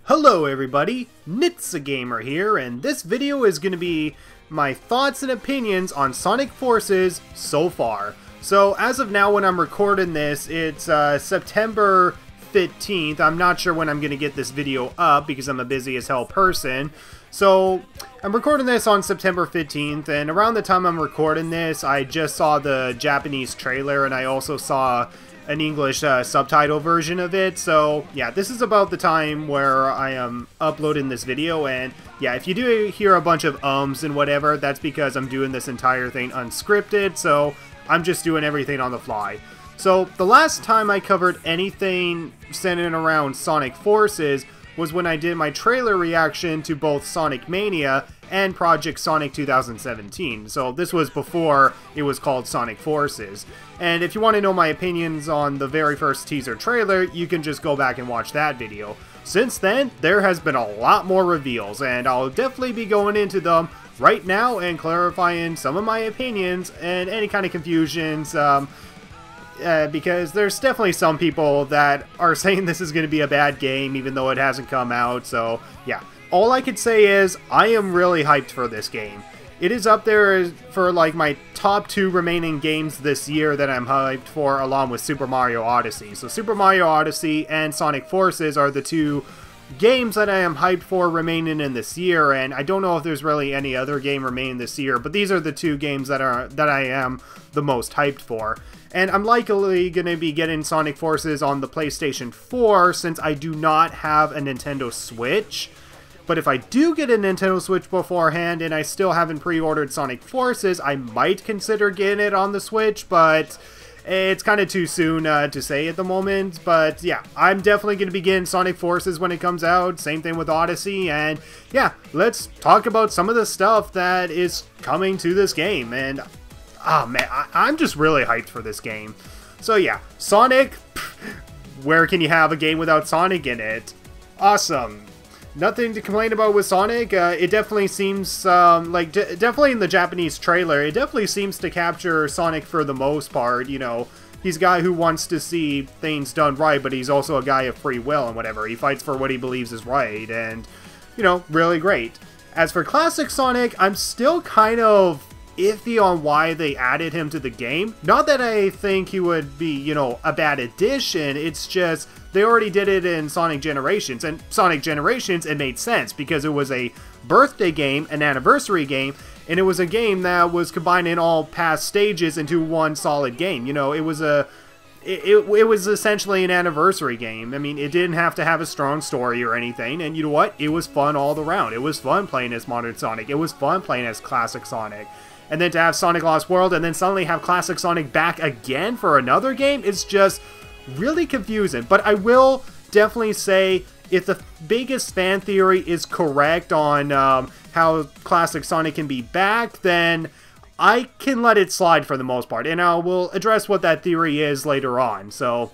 Hello everybody, Gamer here, and this video is going to be my thoughts and opinions on Sonic Forces so far. So as of now when I'm recording this, it's September 15th. I'm not sure when I'm going to get this video up because I'm a busy as hell person. So I'm recording this on September 15th, and around the time I'm recording this, I just saw the Japanese trailer and I also saw an English subtitle version of it. So yeah, this is about the time where I am uploading this video, and yeah, if you do hear a bunch of ums and whatever, that's because I'm doing this entire thing unscripted, so I'm just doing everything on the fly. So the last time I covered anything centered around Sonic Forces was when I did my trailer reaction to both Sonic Mania and Project Sonic 2017. So this was before it was called Sonic Forces. And if you want to know my opinions on the very first teaser trailer, you can just go back and watch that video. Since then, there has been a lot more reveals, and I'll definitely be going into them right now and clarifying some of my opinions and any kind of confusions, because there's definitely some people that are saying this is going to be a bad game even though it hasn't come out. So yeah, all I could say is I am really hyped for this game. It is up there for like my top 2 remaining games this year that I'm hyped for, along with Super Mario Odyssey. So Super Mario Odyssey and Sonic Forces are the 2 games that I am hyped for remaining in this year, and I don't know if there's really any other game remaining this year, but these are the 2 games that I am the most hyped for. And I'm likely going to be getting Sonic Forces on the PlayStation 4 since I do not have a Nintendo Switch. But if I do get a Nintendo Switch beforehand and I still haven't pre-ordered Sonic Forces, I might consider getting it on the Switch, but it's kind of too soon to say at the moment. But yeah, I'm definitely going to be getting Sonic Forces when it comes out. Same thing with Odyssey. And yeah, let's talk about some of the stuff that is coming to this game. And oh man, I'm just really hyped for this game. So yeah, Sonic, where can you have a game without Sonic in it? Awesome. Nothing to complain about with Sonic. It definitely seems, definitely in the Japanese trailer, it definitely seems to capture Sonic for the most part. You know, he's a guy who wants to see things done right, but he's also a guy of free will and whatever. He fights for what he believes is right, and, you know, really great. As for Classic Sonic, I'm still kind of iffy on why they added him to the game. Not that I think he would be, you know, a bad addition, it's just they already did it in Sonic Generations, and Sonic Generations, it made sense because it was a birthday game, an anniversary game, and it was a game that was combining all past stages into one solid game. You know, it was it was essentially an anniversary game. I mean, it didn't have to have a strong story or anything, and you know what? It was fun all around. It was fun playing as Modern Sonic. It was fun playing as Classic Sonic. And then to have Sonic Lost World and then suddenly have Classic Sonic back again for another game, it's just really confusing. But I will definitely say, if the biggest fan theory is correct on how Classic Sonic can be back, then I can let it slide for the most part. And I will address what that theory is later on. So,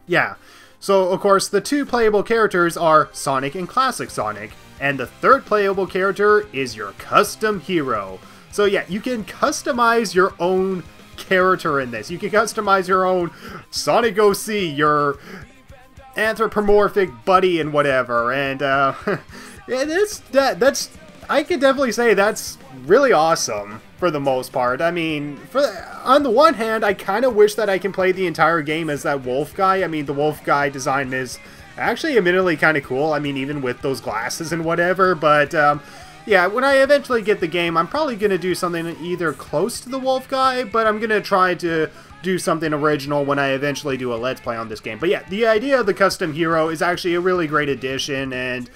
yeah. So, of course, the 2 playable characters are Sonic and Classic Sonic. And the 3rd playable character is your custom hero. So yeah, you can customize your own character in this. You can customize your own Sonic OC, your anthropomorphic buddy and whatever. And that's I could definitely say that's really awesome for the most part. I mean, on the one hand, I kind of wish that I can play the entire game as that wolf guy. I mean, the wolf guy design is actually admittedly kind of cool. I mean, even with those glasses and whatever, but yeah, when I eventually get the game, I'm probably going to do something either close to the wolf guy, but I'm going to try to do something original when I eventually do a Let's Play on this game. But yeah, the idea of the custom hero is actually a really great addition, and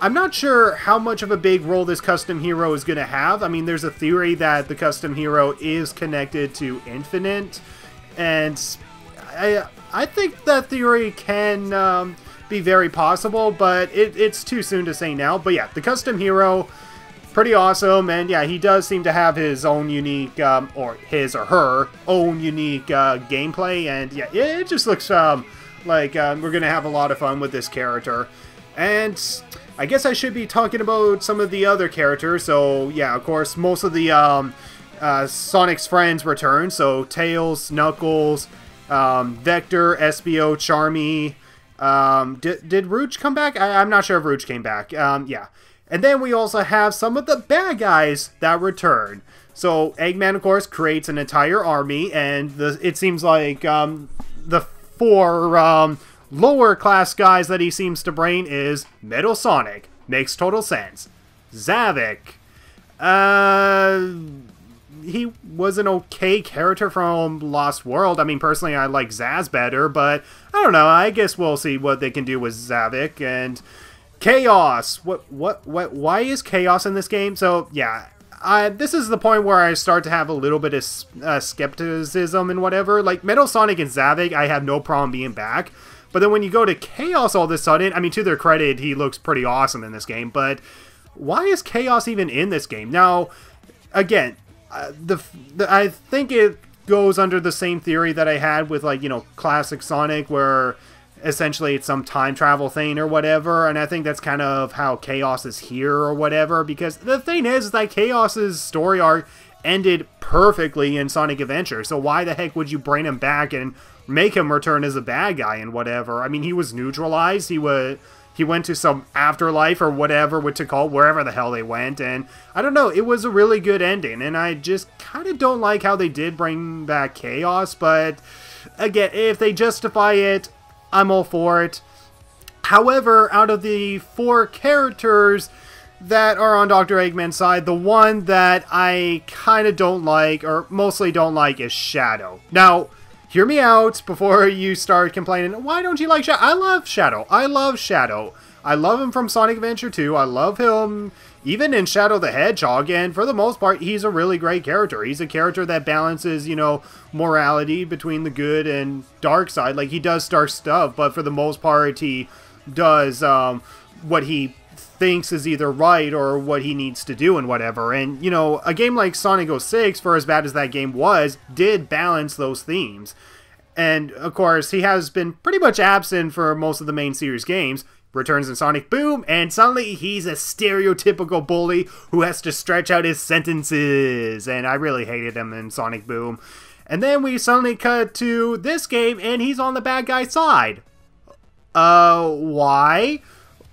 I'm not sure how much of a big role this custom hero is going to have. I mean, there's a theory that the custom hero is connected to Infinite, and I think that theory can be very possible, but it's too soon to say now. But yeah, the custom hero, pretty awesome, and yeah, he does seem to have his own unique, or his or her own unique gameplay, and yeah, it just looks like we're gonna have a lot of fun with this character. And I guess I should be talking about some of the other characters. So yeah, of course, most of the Sonic's friends return, so Tails, Knuckles, Vector, Espio, Charmy, Did Rouge come back? I'm not sure if Rouge came back. Yeah. And then we also have some of the bad guys that return. So Eggman, of course, creates an entire army, and it seems like the 4 lower class guys that he seems to bring is Metal Sonic. Makes total sense. Zavik. He was an okay character from Lost World. I mean, personally, I like Zaz better, but I don't know. I guess we'll see what they can do with Zavik. And Chaos. Why is Chaos in this game? So, yeah. This is the point where I start to have a little bit of skepticism and whatever. Like, Metal Sonic and Zavik, I have no problem being back. But then when you go to Chaos all of a sudden, I mean, to their credit, he looks pretty awesome in this game. But why is Chaos even in this game? Now, again, I think it goes under the same theory that I had with, like, you know, classic Sonic, where essentially it's some time travel thing or whatever, and I think that's kind of how Chaos is here or whatever, because the thing is that Chaos's story arc ended perfectly in Sonic Adventure, so why the heck would you bring him back and make him return as a bad guy and whatever? I mean, he was neutralized, he went to some afterlife or whatever, what to call, wherever the hell they went, and I don't know, it was a really good ending, and I just kind of don't like how they did bring back Chaos, but again, if they justify it, I'm all for it. However, out of the 4 characters that are on Dr. Eggman's side, the one that I kind of don't like, or mostly don't like, is Shadow. Now, hear me out before you start complaining, why don't you like Shadow? I love Shadow. I love Shadow. I love him from Sonic Adventure 2. I love him even in Shadow the Hedgehog, and for the most part, he's a really great character. He's a character that balances, you know, morality between the good and dark side. Like, he does dark stuff, but for the most part, he does what he thinks is either right or what he needs to do and whatever. And, you know, a game like Sonic 06, for as bad as that game was, did balance those themes. And, of course, he has been pretty much absent for most of the main series games. Returns in Sonic Boom, and suddenly he's a stereotypical bully who has to stretch out his sentences. And I really hated him in Sonic Boom. And then we suddenly cut to this game, and he's on the bad guy side. Why?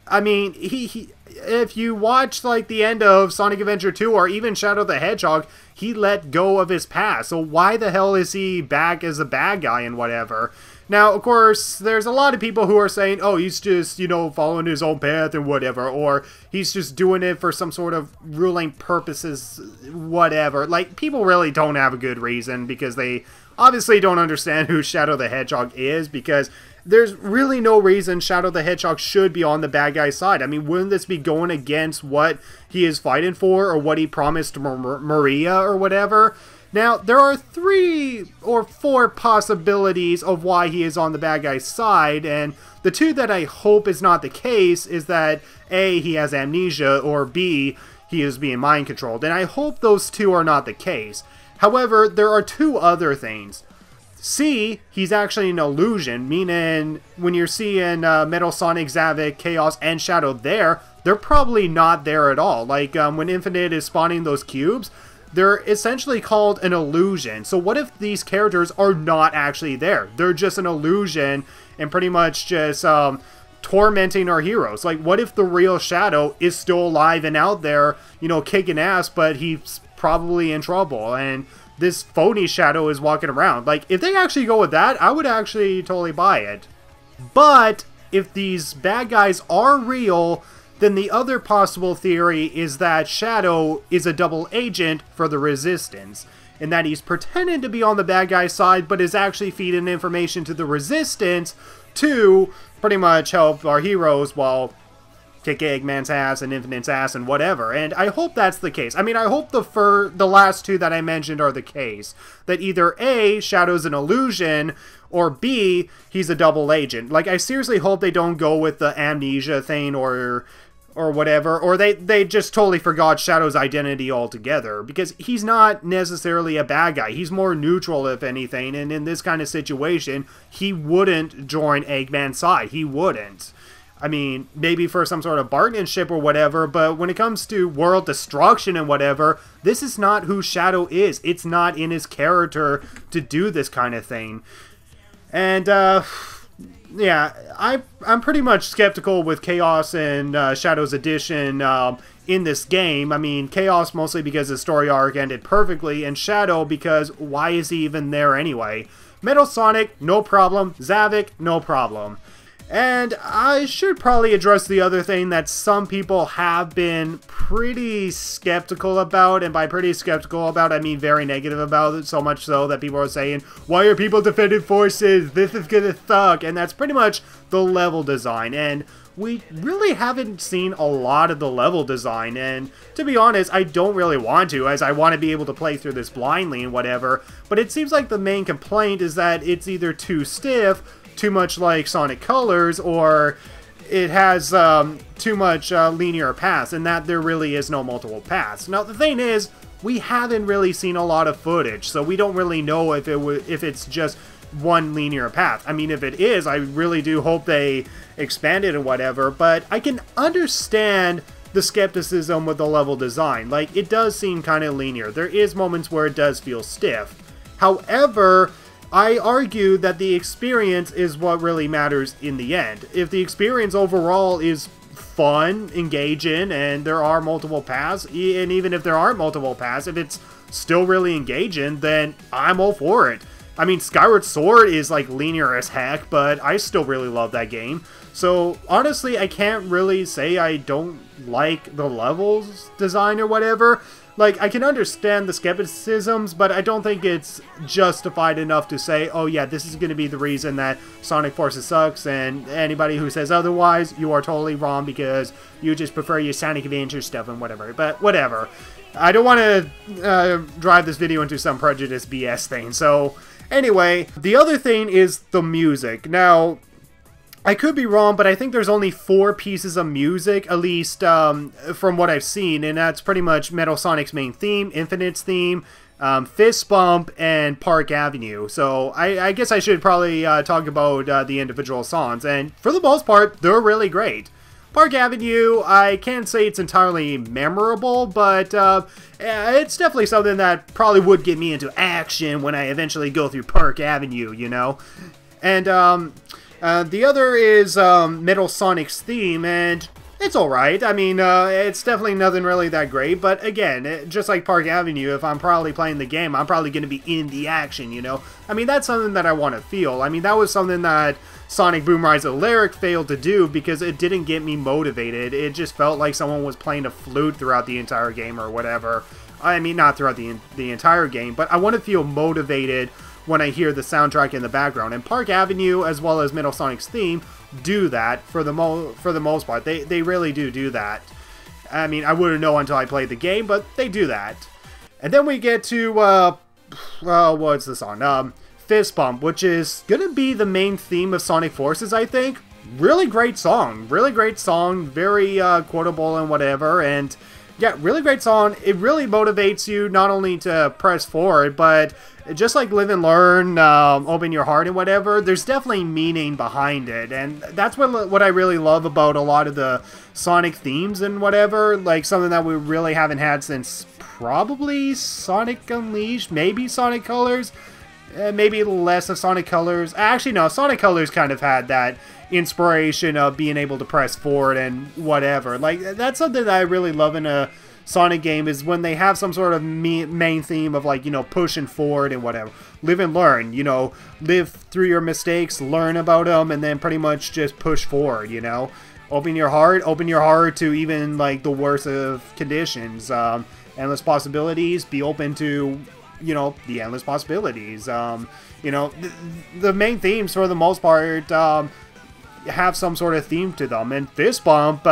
I mean, if you watch, like, the end of Sonic Adventure 2 or even Shadow the Hedgehog, he let go of his past. So why the hell is he back as a bad guy and whatever? Now, of course, there's a lot of people who are saying, oh, he's just, you know, following his own path and whatever, or he's just doing it for some sort of ruling purposes, whatever. Like, people really don't have a good reason, because they obviously don't understand who Shadow the Hedgehog is, because there's really no reason Shadow the Hedgehog should be on the bad guy's side. I mean, wouldn't this be going against what he is fighting for, or what he promised Maria, or whatever? Now, there are 3 or 4 possibilities of why he is on the bad guy's side, and the 2 that I hope is not the case is that A, he has amnesia, or B, he is being mind controlled, and I hope those 2 are not the case. However, there are 2 other things. C, he's actually an illusion, meaning when you're seeing Metal Sonic, Zavik, Chaos, and Shadow there, they're probably not there at all. Like, when Infinite is spawning those cubes, they're essentially called an illusion. So what if these characters are not actually there? They're just an illusion and pretty much just tormenting our heroes. Like, what if the real Shadow is still alive and out there, you know, kicking ass, but he's probably in trouble, and this phony Shadow is walking around? Like, if they actually go with that, I would actually totally buy it. But if these bad guys are real, then the other possible theory is that Shadow is a double agent for the Resistance, and that he's pretending to be on the bad guy's side, but is actually feeding information to the Resistance to pretty much help our heroes while kick Eggman's ass and Infinite's ass and whatever. And I hope that's the case. I mean, I hope the last 2 that I mentioned are the case. That either A, Shadow's an illusion, or B, he's a double agent. Like, I seriously hope they don't go with the amnesia thing or whatever, or they just totally forgot Shadow's identity altogether, because he's not necessarily a bad guy. He's more neutral, if anything, and in this kind of situation, he wouldn't join Eggman's side. He wouldn't. I mean, maybe for some sort of partnership or whatever, but when it comes to world destruction and whatever, this is not who Shadow is. It's not in his character to do this kind of thing. And, yeah, I'm pretty much skeptical with Chaos and Shadow's Edition in this game. I mean, Chaos mostly because the story arc ended perfectly, and Shadow because why is he even there anyway? Metal Sonic, no problem. Zavik, no problem. And I should probably address the other thing that some people have been pretty skeptical about, and by pretty skeptical about, I mean very negative about it, so much so that people are saying, why are people defending forces? This is gonna suck, and that's pretty much the level design, and we really haven't seen a lot of the level design, and to be honest, I don't really want to, as I want to be able to play through this blindly and whatever, but it seems like the main complaint is that it's either too stiff, too much like Sonic Colors, or it has too much linear paths, and that there really is no multiple paths. Now, the thing is, we haven't really seen a lot of footage, so we don't really know if it's just one linear path. I mean, if it is, I really do hope they expand it and whatever, but I can understand the skepticism with the level design. Like, it does seem kind of linear. There is moments where it does feel stiff. However, I argue that the experience is what really matters in the end. If the experience overall is fun, engaging, and there are multiple paths, and even if there aren't multiple paths, if it's still really engaging, then I'm all for it. I mean, Skyward Sword is like linear as heck, but I still really love that game. So honestly, I can't really say I don't like the levels design or whatever. Like, I can understand the skepticisms, but I don't think it's justified enough to say, oh yeah, this is going to be the reason that Sonic Forces sucks, and anybody who says otherwise, you are totally wrong because you just prefer your Sonic Adventure stuff and whatever. But whatever. I don't want to drive this video into some prejudice BS thing. So anyway, the other thing is the music. Now, I could be wrong, but I think there's only 4 pieces of music, at least from what I've seen, and that's pretty much Metal Sonic's main theme, Infinite's theme, Fist Bump, and Park Avenue. So I guess I should probably talk about the individual songs, and for the most part, they're really great. Park Avenue, I can't say it's entirely memorable, but it's definitely something that probably would get me into action when I eventually go through Park Avenue, you know? And the other is Metal Sonic's theme, and it's alright. I mean, it's definitely nothing really that great, but again, just like Park Avenue, if I'm probably playing the game, I'm probably going to be in the action, you know? I mean, that's something that I want to feel. I mean, that was something that Sonic Boom Rise of Lyric failed to do because it didn't get me motivated. It just felt like someone was playing a flute throughout the entire game or whatever. I mean, not throughout the entire game, but I want to feel motivated when I hear the soundtrack in the background. And Park Avenue, as well as Metal Sonic's theme, do that for the most part. They really do that. I mean, I wouldn't know until I played the game, but they do that. And then we get to, what's the song? Fist Bump, which is gonna be the main theme of Sonic Forces, I think. Really great song. Really great song. Very quotable and whatever. And yeah, really great song. It really motivates you not only to press forward, but just like Live and Learn, Open Your Heart and whatever, there's definitely meaning behind it. And that's what I really love about a lot of the Sonic themes and whatever. Like something that we really haven't had since probably Sonic Unleashed, maybe Sonic Colors. Maybe less of Sonic Colors. Actually, no, Sonic Colors kind of had that inspiration of being able to press forward and whatever. Like, that's something that I really love in a Sonic game, is when they have some sort of main theme of, like, you know, pushing forward and whatever. Live and learn, you know, live through your mistakes, learn about them, and then pretty much just push forward, you know. Open your heart to even, like, the worst of conditions. Endless possibilities, be open to, you know, the endless possibilities. You know, the main themes for the most part have some sort of theme to them, and Fist Bump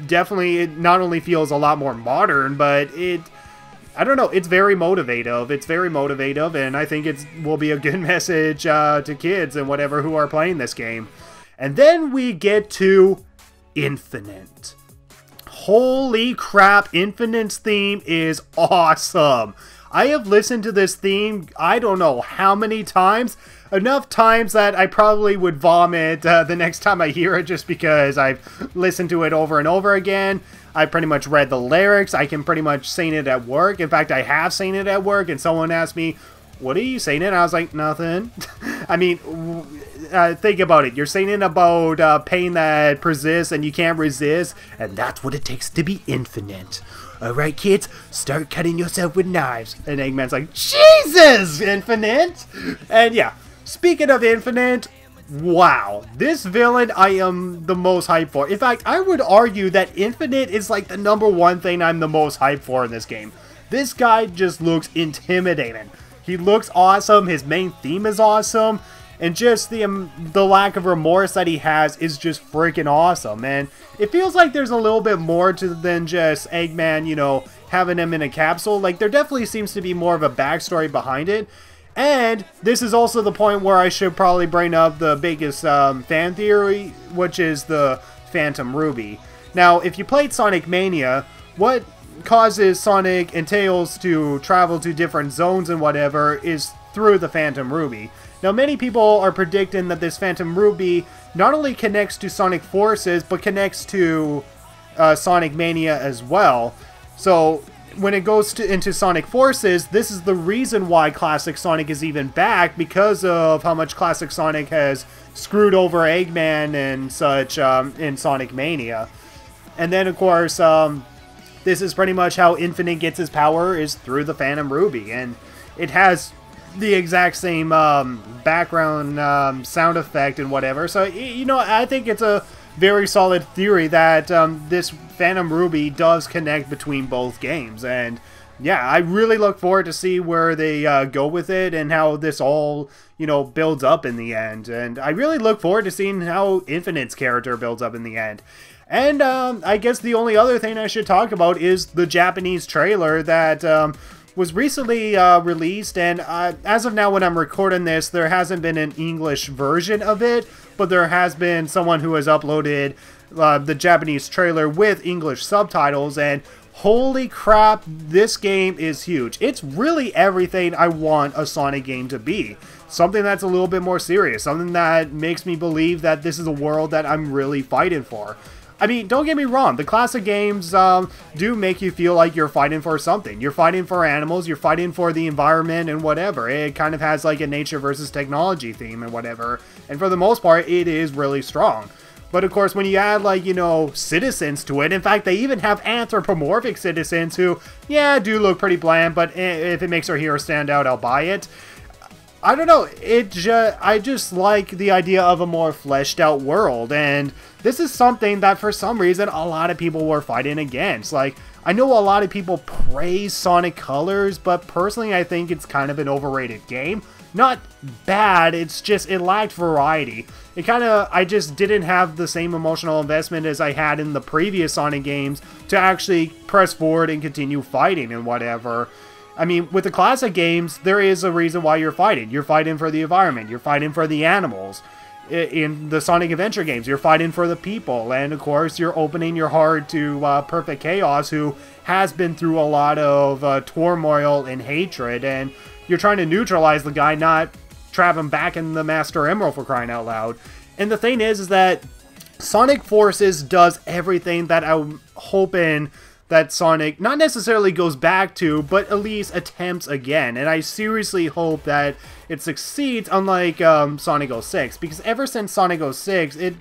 definitely, it not only feels a lot more modern, but I don't know, it's very motivative. It's very motivative, and I think it will be a good message to kids and whatever who are playing this game. And then we get to Infinite. Holy crap, Infinite's theme is awesome. I have listened to this theme, I don't know how many times. Enough times that I probably would vomit the next time I hear it, just because I've listened to it over and over again. I pretty much read the lyrics. I can pretty much sing it at work. In fact, I have sang it at work, and someone asked me, what are you saying? And I was like, nothing. I mean, think about it. You're saying about pain that persists and you can't resist, and that's what it takes to be infinite. Alright, kids, start cutting yourself with knives. And Eggman's like, Jesus, Infinite! And yeah, speaking of Infinite, wow, this villain I am the most hyped for. In fact, I would argue that Infinite is like the #1 thing I'm the most hyped for in this game. This guy just looks intimidating. He looks awesome, his main theme is awesome, and just the lack of remorse that he has is just freaking awesome. And it feels like there's a little bit more to than just Eggman, you know, having him in a capsule. Like, there definitely seems to be more of a backstory behind it. And this is also the point where I should probably bring up the biggest fan theory, which is the Phantom Ruby. Now, if you played Sonic Mania, what causes Sonic and Tails to travel to different zones and whatever is through the Phantom Ruby. Now, many people are predicting that this Phantom Ruby not only connects to Sonic Forces, but connects to Sonic Mania as well. So, when it goes into Sonic Forces, this is the reason why Classic Sonic is even back, because of how much Classic Sonic has screwed over Eggman and such in Sonic Mania. And then, of course, this is pretty much how Infinite gets his power, is through the Phantom Ruby. And it has the exact same background sound effect and whatever. So, you know, I think it's a very solid theory that this Phantom Ruby does connect between both games. And yeah, I really look forward to see where they go with it and how this all, you know, builds up in the end. And I really look forward to seeing how Infinite's character builds up in the end. And I guess the only other thing I should talk about is the Japanese trailer that was recently released, and as of now when I'm recording this, there hasn't been an English version of it, but there has been someone who has uploaded the Japanese trailer with English subtitles, and holy crap, this game is huge. It's really everything I want a Sonic game to be. Something that's a little bit more serious, something that makes me believe that this is a world that I'm really fighting for. I mean, don't get me wrong, the classic games do make you feel like you're fighting for something. You're fighting for animals, you're fighting for the environment and whatever. It kind of has like a nature versus technology theme and whatever. And for the most part, it is really strong. But of course, when you add, like, you know, citizens to it, in fact, they even have anthropomorphic citizens who, yeah, do look pretty bland, but if it makes our hero stand out, I'll buy it. I don't know, I just like the idea of a more fleshed out world, and this is something that for some reason a lot of people were fighting against. Like, I know a lot of people praise Sonic Colors, but personally I think it's kind of an overrated game. Not bad, it's just, it lacked variety. I just didn't have the same emotional investment as I had in the previous Sonic games to actually press forward and continue fighting and whatever. I mean, with the classic games, there is a reason why you're fighting. You're fighting for the environment. You're fighting for the animals. In the Sonic Adventure games, you're fighting for the people. And, of course, you're opening your heart to Perfect Chaos, who has been through a lot of turmoil and hatred. And you're trying to neutralize the guy, not trap him back in the Master Emerald, for crying out loud. And the thing is that Sonic Forces does everything that I'm hoping that Sonic not necessarily goes back to, but at least attempts again. And I seriously hope that it succeeds, unlike Sonic 06, because ever since Sonic 06, it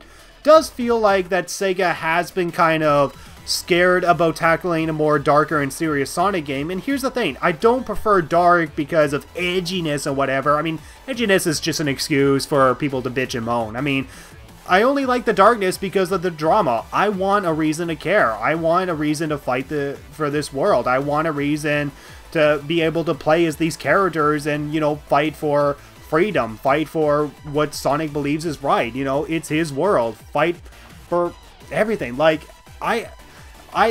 does feel like that Sega has been kind of scared about tackling a more darker and serious Sonic game. And here's the thing, I don't prefer dark because of edginess or whatever. I mean, edginess is just an excuse for people to bitch and moan. I mean, I only like the darkness because of the drama. I want a reason to care. I want a reason to fight for this world. I want a reason to be able to play as these characters and, you know, fight for freedom. Fight for what Sonic believes is right. You know, it's his world. Fight for everything. Like,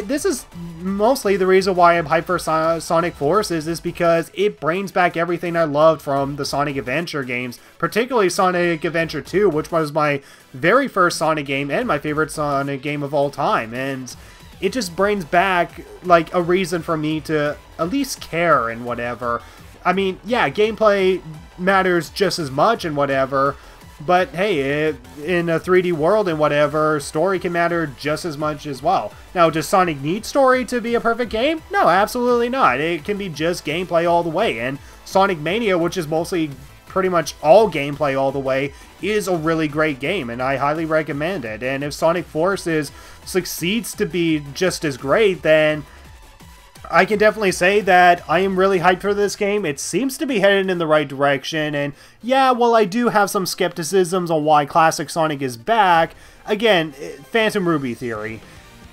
this is mostly the reason why I'm hyped for Sonic Forces, is because it brings back everything I loved from the Sonic Adventure games, particularly Sonic Adventure 2, which was my very first Sonic game and my favorite Sonic game of all time. And it just brings back, like, a reason for me to at least care and whatever. I mean, yeah, gameplay matters just as much and whatever, but hey, in a 3D world and whatever, story can matter just as much as well. Now, does Sonic need story to be a perfect game? No, absolutely not. It can be just gameplay all the way. And Sonic Mania, which is mostly pretty much all gameplay all the way, is a really great game, and I highly recommend it. And if Sonic Forces succeeds to be just as great, then I can definitely say that I am really hyped for this game. It seems to be headed in the right direction, and yeah, while I do have some skepticisms on why Classic Sonic is back, again, Phantom Ruby theory.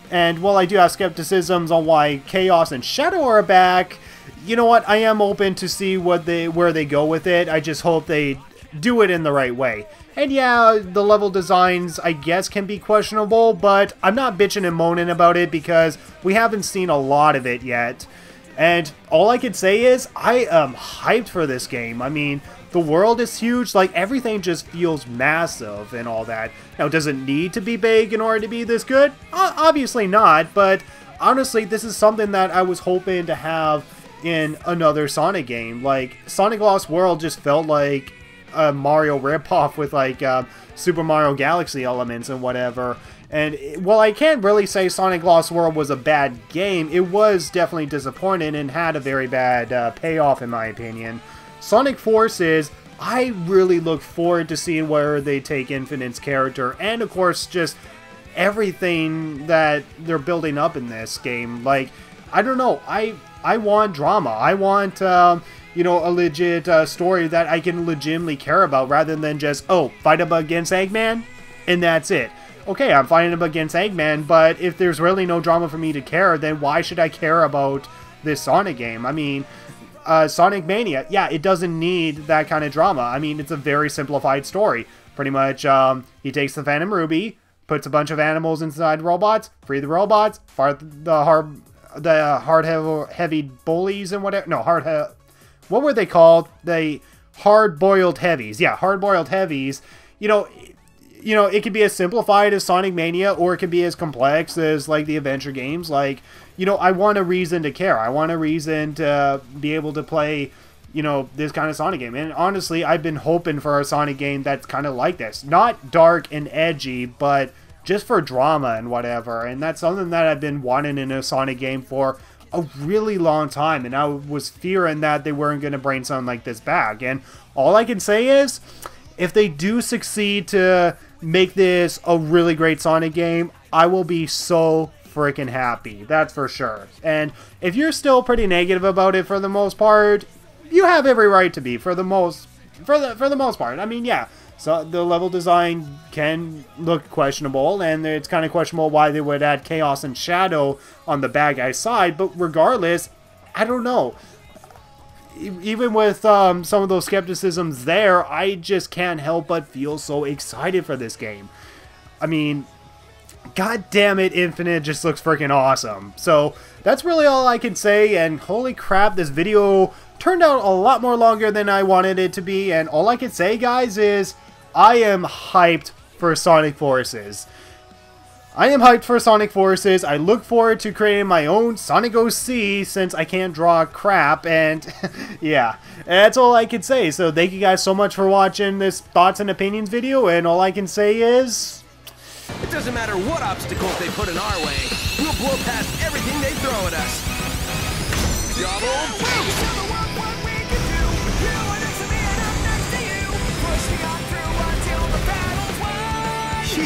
And while I do have skepticisms on why Chaos and Shadow are back, you know what, I am open to see where they go with it. I just hope they do it in the right way. And yeah, the level designs, I guess, can be questionable, but I'm not bitching and moaning about it because we haven't seen a lot of it yet. And all I can say is, I am hyped for this game. I mean, the world is huge, like, everything just feels massive and all that. Now, does it need to be big in order to be this good? Obviously not, but honestly, this is something that I was hoping to have in another Sonic game. Like, Sonic Lost World just felt like a Mario ripoff with like Super Mario Galaxy elements and whatever. And while I can't really say Sonic Lost World was a bad game, it was definitely disappointing and had a very bad payoff in my opinion. Sonic Forces, I really look forward to seeing where they take Infinite's character, and of course just everything that they're building up in this game. Like, I don't know, I want drama. I want you know, a legit story that I can legitimately care about, rather than just, oh, fight him against Eggman, and that's it. Okay, I'm fighting him against Eggman, but if there's really no drama for me to care, then why should I care about this Sonic game? I mean, Sonic Mania, yeah, it doesn't need that kind of drama. I mean, it's a very simplified story. Pretty much, he takes the Phantom Ruby, puts a bunch of animals inside robots, free the robots, fight the heavy bullies and whatever. No, what were they called? The hard-boiled heavies. Yeah, hard-boiled heavies. You know, it could be as simplified as Sonic Mania, or it could be as complex as, like, the adventure games. Like, you know, I want a reason to care. I want a reason to be able to play, you know, this kind of Sonic game. And honestly, I've been hoping for a Sonic game that's kind of like this. Not dark and edgy, but just for drama and whatever. And that's something that I've been wanting in a Sonic game for a really long time, and I was fearing that they weren't going to bring something like this back. And all I can say is, if they do succeed to make this a really great Sonic game, I will be so freaking happy. That's for sure. And if you're still pretty negative about it for the most part, you have every right to be for the most part. I mean, yeah. So the level design can look questionable, and it's kind of questionable why they would add Chaos and Shadow on the bad guy's side, but regardless, I don't know. Even with some of those skepticisms there, I just can't help but feel so excited for this game. I mean, god damn it, Infinite just looks freaking awesome. So that's really all I can say, and holy crap, this video turned out a lot more longer than I wanted it to be, and all I can say, guys, is I am hyped for Sonic Forces. I am hyped for Sonic Forces. I look forward to creating my own Sonic OC since I can't draw crap, and yeah, that's all I can say. So thank you guys so much for watching this thoughts and opinions video, and all I can say is, it doesn't matter what obstacles they put in our way, we'll blow past everything they throw at us.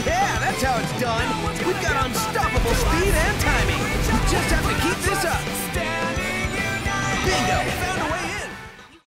Yeah, that's how it's done. We've got unstoppable speed and timing. We just have to keep this up. Bingo!